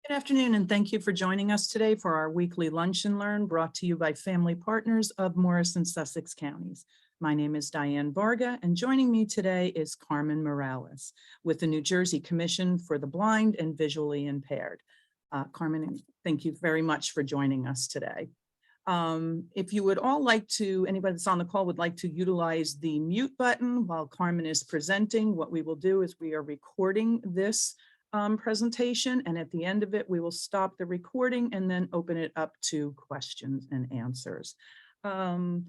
Good afternoon, and thank you for joining us today for our weekly Lunch and Learn brought to you by family partners of Morris and Sussex counties. My name is Diane Varga, and joining me today is Carmen Morales with the New Jersey Commission for the Blind and Visually Impaired. Carmen, thank you very much for joining us today. If you would all like to, anybody that's on the call would like to utilize the mute button while Carmen is presenting, what we will do is we are recording this presentation, and at the end of it, we will stop the recording and then open it up to questions and answers. Carmen,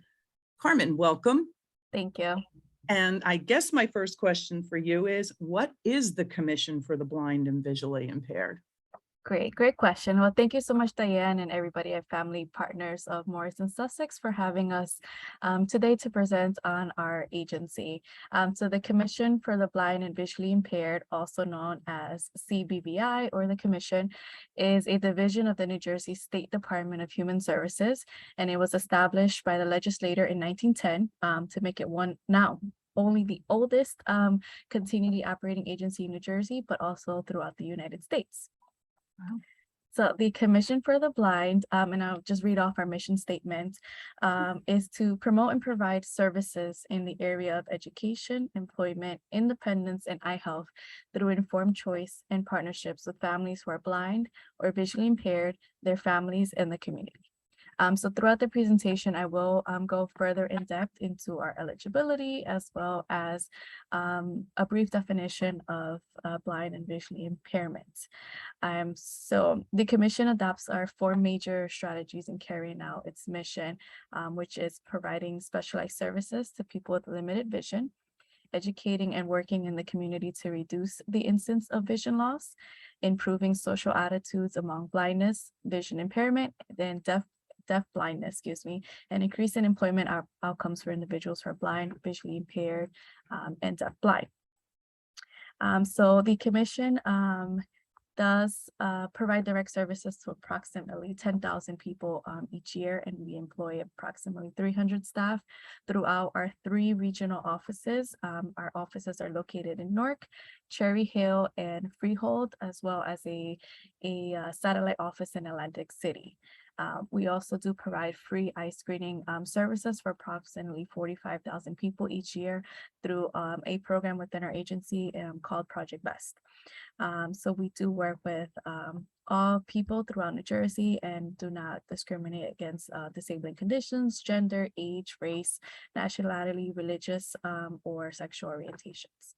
welcome. Thank you. And I guess my first question for you is, what is the Commission for the Blind and Visually Impaired? Great question. Well, thank you so much, Diane, and everybody at family partners of Morris and Sussex for having us today to present on our agency. So the Commission for the Blind and Visually Impaired, also known as CBVI, or the Commission, is a division of the New Jersey State Department of Human Services, and it was established by the legislator in 1910 to make it only the oldest continually operating agency in New Jersey, but also throughout the United States. Wow. So the Commission for the Blind, and I'll just read off our mission statement, is to promote and provide services in the area of education, employment, independence, and eye health through informed choice and partnerships with families who are blind or visually impaired, their families, and the community. So throughout the presentation, I will go further in depth into our eligibility, as well as a brief definition of blind and visually impairment. So the Commission adopts our 4 major strategies in carrying out its mission, which is providing specialized services to people with limited vision, educating and working in the community to reduce the incidence of vision loss, improving social attitudes among blindness, vision impairment, then deaf blindness, and increasing employment outcomes for individuals who are blind, visually impaired, and deaf blind. So the Commission does provide direct services to approximately 10,000 people each year, and we employ approximately 300 staff throughout our 3 regional offices. Our offices are located in Newark, Cherry Hill, and Freehold, as well as a satellite office in Atlantic City. We also do provide free eye screening services for approximately 45,000 people each year through a program within our agency called Project Best. So we do work with all people throughout New Jersey and do not discriminate against disabling conditions, gender, age, race, nationality, religious, or sexual orientations.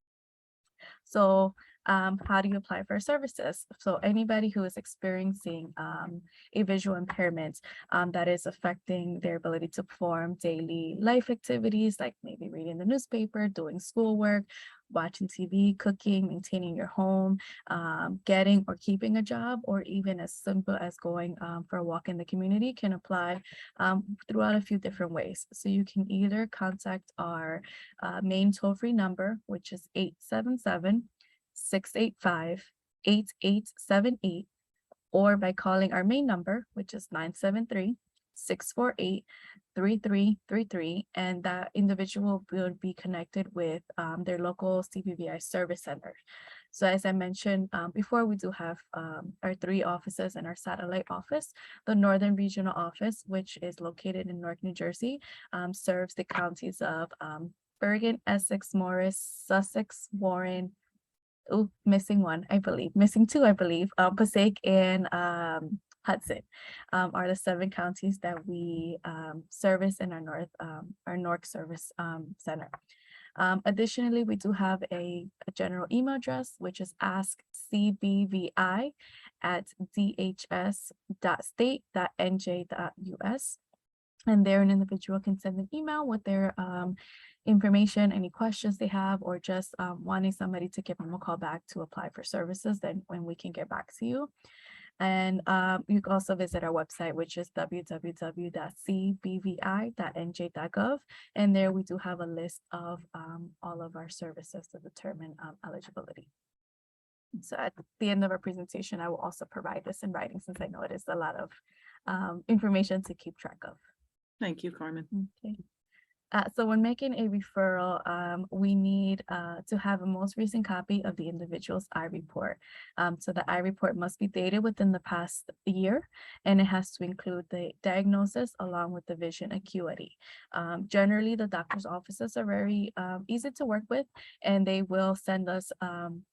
So how do you apply for services? So anybody who is experiencing a visual impairment that is affecting their ability to perform daily life activities, like maybe reading the newspaper, doing schoolwork, watching TV, cooking, maintaining your home, getting or keeping a job, or even as simple as going for a walk in the community, can apply throughout a few different ways. So you can either contact our main toll-free number, which is 877-685-8878, or by calling our main number, which is 973-648-3333, and that individual will be connected with their local CBVI service center. So as I mentioned before, we do have our 3 offices and our satellite office. The Northern Regional Office, which is located in Newark, New Jersey, serves the counties of Bergen, Essex, Morris, Sussex, Warren, missing 2, I believe, Passaic, and Hudson are the 7 counties that we service in our Newark service center. Additionally, we do have a general email address, which is askcbvi@dhs.state.nj.us. And there an individual can send an email with their information, any questions they have, or just wanting somebody to give them a call back to apply for services, then when we can get back to you. And you can also visit our website, which is www.cbvi.nj.gov. And there we do have a list of all of our services to determine eligibility. So at the end of our presentation, I will also provide this in writing, since I know it is a lot of information to keep track of. Thank you, Carmen. Okay. So when making a referral, we need to have a most recent copy of the individual's eye report. So the eye report must be dated within the past year, and it has to include the diagnosis along with the vision acuity. Generally, the doctor's offices are very easy to work with, and they will send us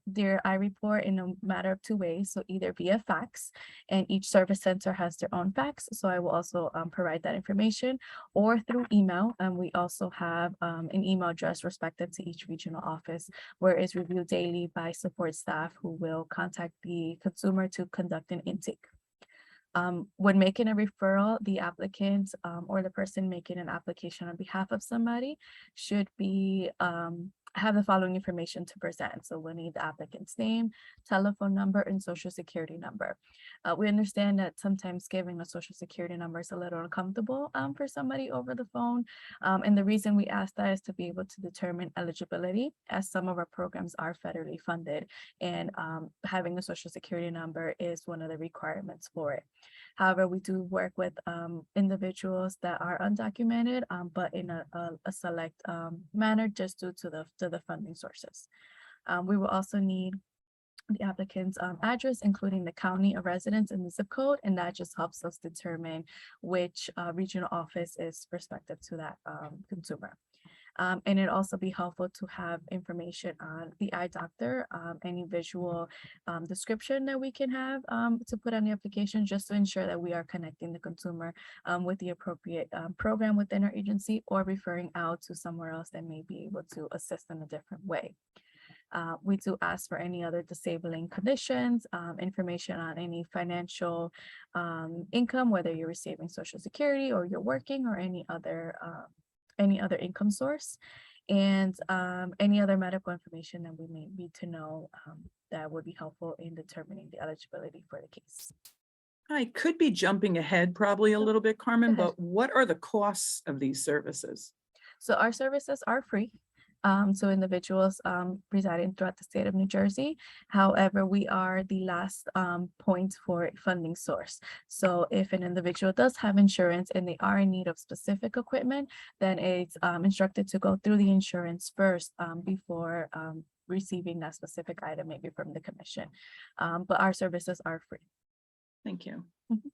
their eye report in a matter of 2 ways. So either via fax, and each service center has their own fax. So I will also provide that information, or through email. We also have an email address respective to each regional office, where it's reviewed daily by support staff who will contact the consumer to conduct an intake. When making a referral, the applicant or the person making an application on behalf of somebody should be have the following information to present. So we'll need the applicant's name, telephone number, and social security number. We understand that sometimes giving a social security number is a little uncomfortable for somebody over the phone. And the reason we ask that is to be able to determine eligibility, as some of our programs are federally funded, and having a social security number is one of the requirements for it. However, we do work with individuals that are undocumented, but in a select manner, just due to the funding sources. We will also need the applicant's address, including the county of residence and the zip code, and that just helps us determine which regional office is respective to that consumer. And it'd also be helpful to have information on the eye doctor, any visual description that we can have to put on the application, just to ensure that we are connecting the consumer with the appropriate program within our agency, or referring out to somewhere else that may be able to assist in a different way. We do ask for any other disabling conditions, information on any financial income, whether you're receiving Social Security or you're working, or any other income source, and any other medical information that we may need to know that would be helpful in determining the eligibility for the case. I could be jumping ahead probably a little bit, Carmen, Go ahead. but what are the costs of these services? So our services are free to individuals residing throughout the state of New Jersey. However, we are the last point for funding source. So if an individual does have insurance and they are in need of specific equipment, then it's instructed to go through the insurance first before receiving that specific item, maybe from the commission. But our services are free. Thank you. Mhm.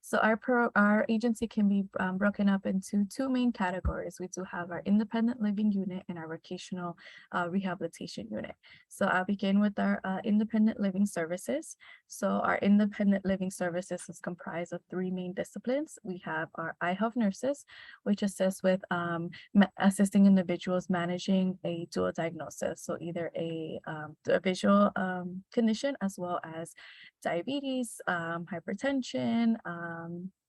So our agency can be broken up into 2 main categories. We do have our independent living unit and our vocational rehabilitation unit. So I'll begin with our independent living services. So our independent living services is comprised of 3 main disciplines. We have our eye health nurses, which assist with assisting individuals managing a dual diagnosis. So either a visual condition, as well as diabetes, hypertension,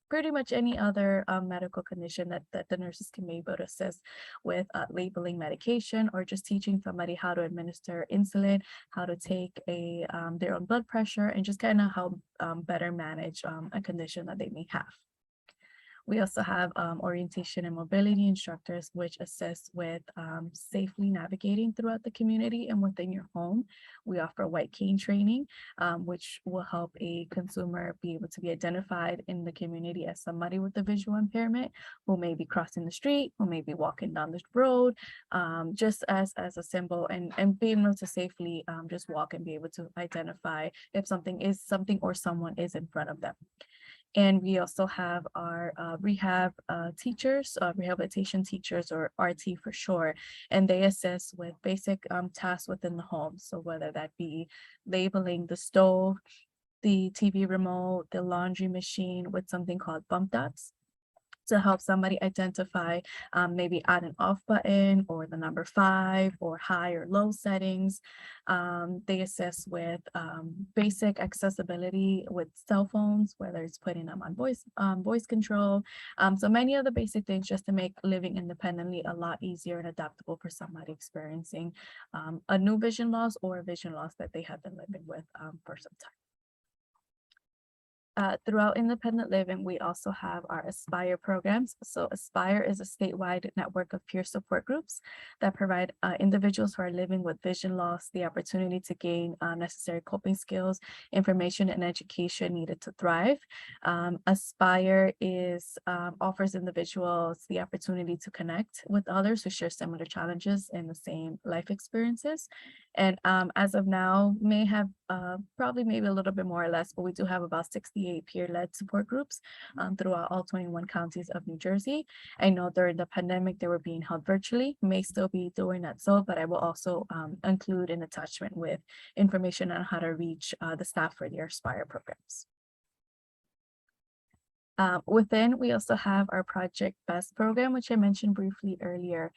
pretty much any other medical condition that the nurses can be able to assist with, labeling medication, or just teaching somebody how to administer insulin, how to take their own blood pressure, and just kind of help better manage a condition that they may have. We also have orientation and mobility instructors, which assist with safely navigating throughout the community and within your home. We offer white cane training, which will help a consumer be able to be identified in the community as somebody with a visual impairment, who may be crossing the street, who may be walking down the road, just as a symbol, and being able to safely just walk and be able to identify if something or someone is in front of them. And we also have our rehab teachers, rehabilitation teachers, or RT for short, and they assist with basic tasks within the home. So whether that be labeling the stove, the TV remote, the laundry machine, with something called bump dots, to help somebody identify maybe add and off button, or the number 5, or high or low settings. They assist with basic accessibility with cell phones, whether it's putting them on voice control. So many of the basic things, just to make living independently a lot easier and adaptable for somebody experiencing a new vision loss, or a vision loss that they have been living with for some time. Throughout independent living, we also have our Aspire programs. So Aspire is a statewide network of peer support groups that provide individuals who are living with vision loss the opportunity to gain necessary coping skills, information, and education needed to thrive. Aspire offers individuals the opportunity to connect with others who share similar challenges and the same life experiences. And as of now, may have probably maybe a little bit more or less, but we do have about 68 peer-led support groups throughout all 21 counties of New Jersey. I know during the pandemic, they were being held virtually, may still be doing that so, but I will also include an attachment with information on how to reach the staff for their Aspire programs. Within, we also have our Project BEST program, which I mentioned briefly earlier.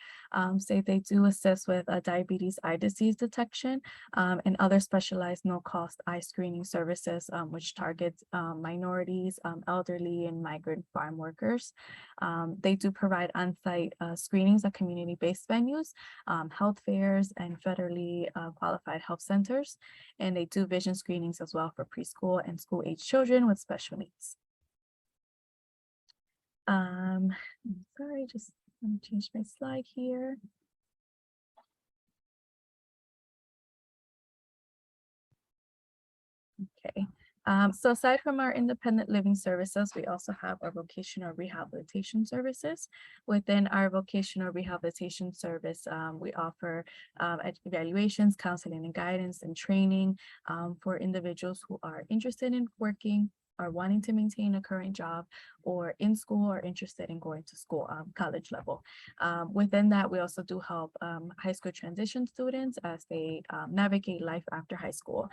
So they do assist with diabetes eye disease detection and other specialized no-cost eye screening services, which targets minorities, elderly, and migrant farm workers. They do provide on-site screenings at community-based venues, health fairs, and federally qualified health centers. And they do vision screenings as well for preschool and school-age children with special needs. Sorry, just let me change my slide here. Okay. So aside from our independent living services, we also have our vocational rehabilitation services. Within our vocational rehabilitation service, we offer evaluations, counseling and guidance and training for individuals who are interested in working, are wanting to maintain a current job, or in school or interested in going to school, college level. Within that, we also do help high school transition students as they navigate life after high school.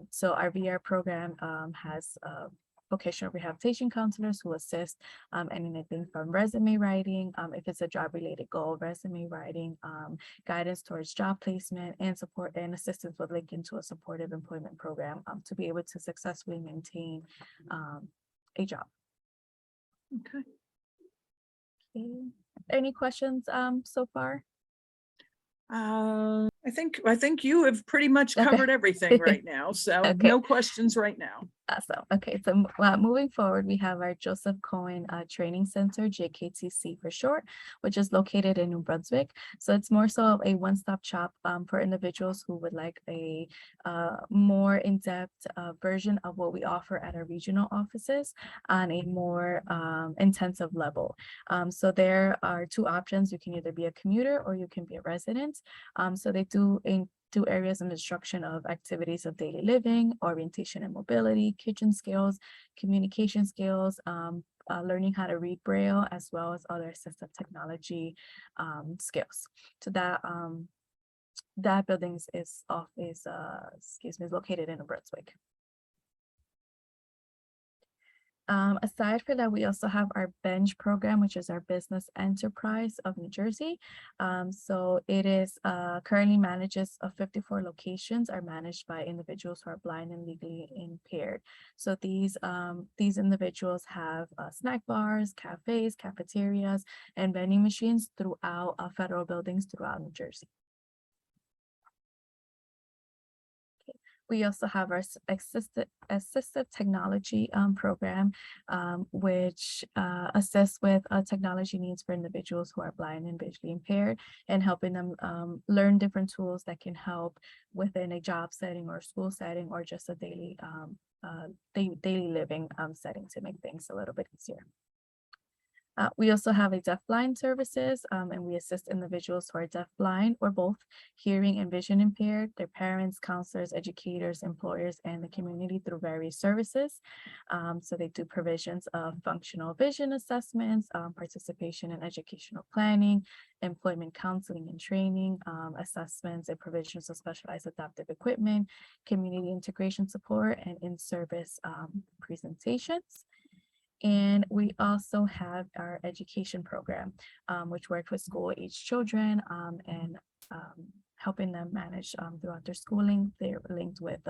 So our VR program has vocational rehabilitation counselors who assist in anything from resume writing, if it's a job-related goal, resume writing, guidance towards job placement, and support and assistance with linking to a supportive employment program to be able to successfully maintain a job. Okay. Okay. Any questions so far? I think you have pretty much covered everything right now. So Okay. No questions right now. Awesome. Okay, so moving forward, we have our Joseph Cohen Training Center, JKTC for short, which is located in New Brunswick. So it's more so of a one-stop shop for individuals who would like a more in-depth version of what we offer at our regional offices on a more intensive level. So there are two options. You can either be a commuter or you can be a resident. So they do areas of instruction of activities of daily living, orientation and mobility, kitchen skills, communication skills, learning how to read Braille, as well as other assistive technology skills. So that building is located in New Brunswick. Aside from that, we also have our BENJ program, which is our business enterprise of New Jersey. So it is currently manages 54 locations are managed by individuals who are blind and legally impaired. So these individuals have snack bars, cafes, cafeterias, and vending machines throughout federal buildings throughout New Jersey. We also have our assistive technology program, which assists with technology needs for individuals who are blind and visually impaired, and helping them learn different tools that can help within a job setting or school setting, or just a daily living setting to make things a little bit easier. We also have a deafblind services, and we assist individuals who are deafblind or both, hearing and vision impaired, their parents, counselors, educators, employers, and the community through various services. So they do provisions of functional vision assessments, participation in educational planning, employment counseling and training, assessments and provisions of specialized adaptive equipment, community integration support, and in-service presentations. And we also have our education program, which works with school-age children and helping them manage throughout their schooling. They're linked with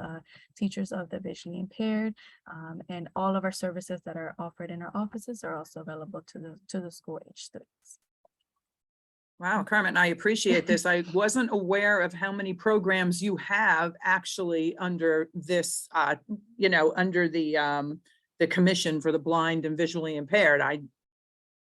teachers of the visually impaired, and all of our services that are offered in our offices are also available to the school-age students. Wow, Carmen, I appreciate this. I wasn't aware of how many programs you have actually under this, under the the Commission for the Blind and Visually Impaired. I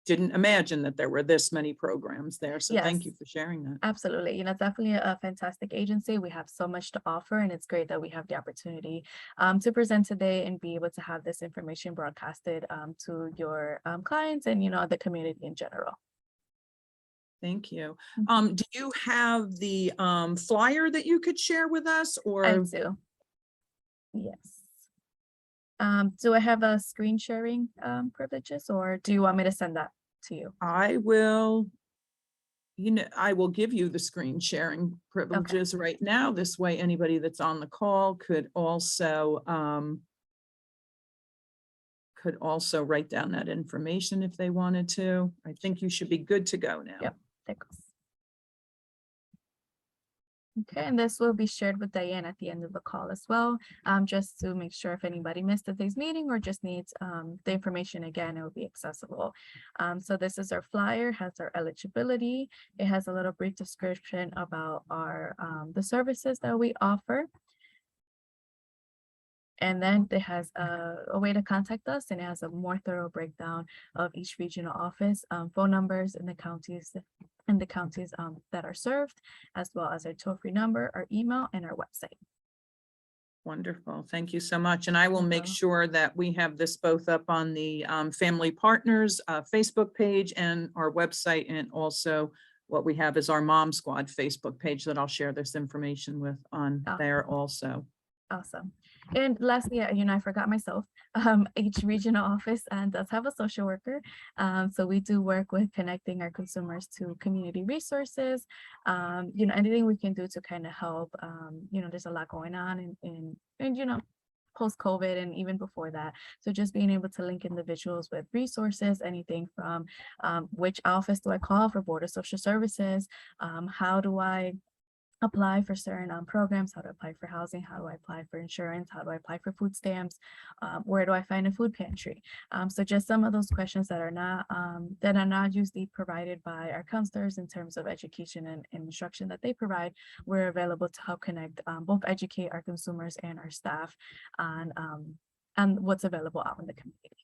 didn't imagine that there were this many programs there. So thank you Yes. for sharing that. Absolutely. Definitely a fantastic agency. We have so much to offer, and it's great that we have the opportunity to present today and be able to have this information broadcasted to your clients and, the community in general. Thank you. Do you have the flyer that you could share with us, I or? do. Yes. Do I have a screen sharing privileges, or do you want me to send that to you? I will, I will give you the screen sharing privileges right now. This way, anybody that's on the call could also write down that information if they wanted to. I think you should be good to go now. Yep, there goes. Okay, and this will be shared with Diane at the end of the call as well, just to make sure if anybody missed today's meeting or just needs the information again, it will be accessible. So this is our flyer, has our eligibility. It has a little brief description about our the services that we offer. And then it has a way to contact us, and it has a more thorough breakdown of each regional office, phone numbers in the counties that are served, as well as our toll-free number, our email, and our website. Wonderful. Thank you so much. And I will make welcome. sure that we have this both up on the Family Partners Facebook page and our website, and also what we have is our Mom Squad Facebook page that I'll share this information with on there also. Awesome. And lastly, I forgot myself, each regional office does have a social worker. So we do work with connecting our consumers to community resources, anything we can do to kind of help. There's a lot going on in post-COVID and even before that. So just being able to link individuals with resources, anything from which office do I call for Board of Social Services? How do I apply for certain programs, how to apply for housing, how do I apply for insurance, how do I apply for food stamps, where do I find a food pantry? So just some of those questions that are not usually provided by our counselors in terms of education and instruction that they provide. We're available to help connect, both educate our consumers and our staff on what's available out in the community.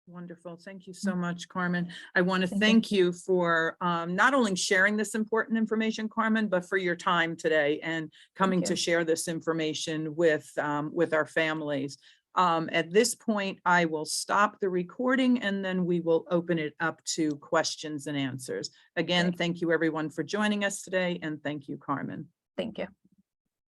Wonderful. Thank you so much, Carmen. I want to Thank thank you for not only sharing this important information, Carmen, but for your time today and coming to share this information with our families. At this point, I will stop the recording and then we will open it up to questions and answers. Again, thank you everyone for joining us today, and thank you, Carmen. Thank you.